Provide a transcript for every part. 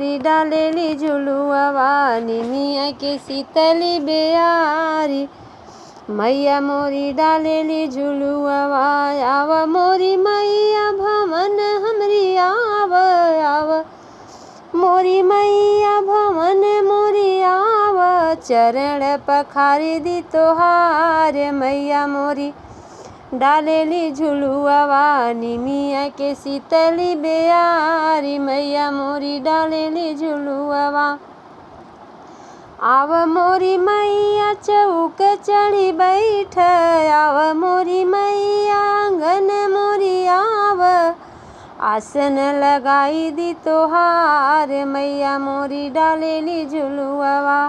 डालेली झुलुआवा निमिया के शीतली बेयारी। मैया मोरी डालेली झुलुआवा आव मोरी मैया भवन हमरी आव आव मोरी मैया भवन मोरी आव चरण पखारी दी तोहार। मैया मोरी डालेली झुलुआवा निमिया के शीतली बेयारी। मैया मोरी डालेली झुलुआवा आव मोरी मैया चौक चढ़ी बैठ आव मोरी मैया आंगन मोरी आव आसन लगाई दी तोहार। मैया मोरी डालेली झुलुआवा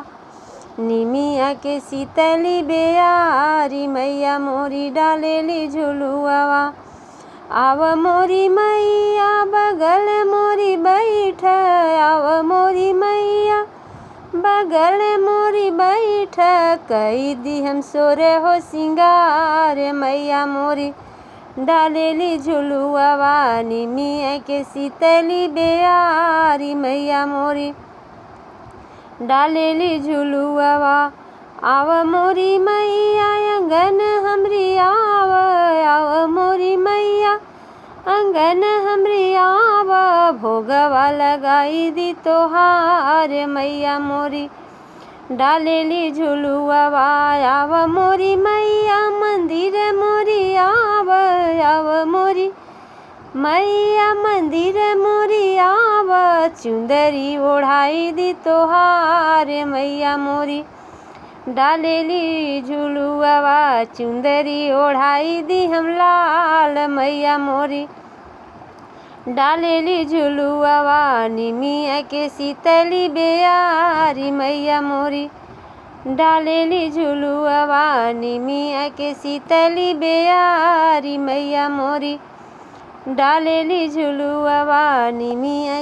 निमिया के शीतली बेयारी। मैया मोरी डालेली झुलुआवा आव मोरी मैया बगल मोरी बैठ आव मोरी मैया बगल मोरी बैठ कई दी हम सोरे हो सिंगार। मैया मोरी डालेली झुलुआवा निमिया के शीतली बेयारी। मैया मोरी डालेली झुलुआवा आव मोरी मैया आंगन हमरी आव आव मोरी मैया आंगन हमरी आव भोगवा लगाई दी तोहार। मैया मोरी डालेली झुलुआवा आव मोरी मैया मंदिर मोरी आव आव मोरी मैया मंदिर मोरी आव चुंदरी ओढ़ाई दी तोहार। मैया मोरी डालेली झुलुआवा चुंदरी ओढ़ाई दी हम लाल। मैया मोरी डालेली झुलुआवा निमिया के शीतली बेयारी। मैया मोरी डालेली झुलुआवा निमिया के शीतली बेयारी। मैया मोरी डालेली झुलुआवा निमिया